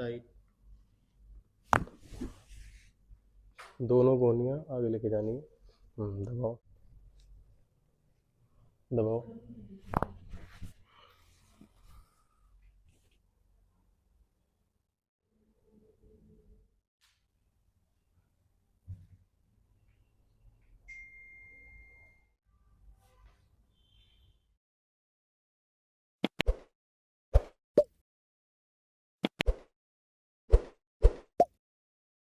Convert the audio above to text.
Tight. दोनों गोनियां आगे लेके जानी है। दबाओ दबाओ।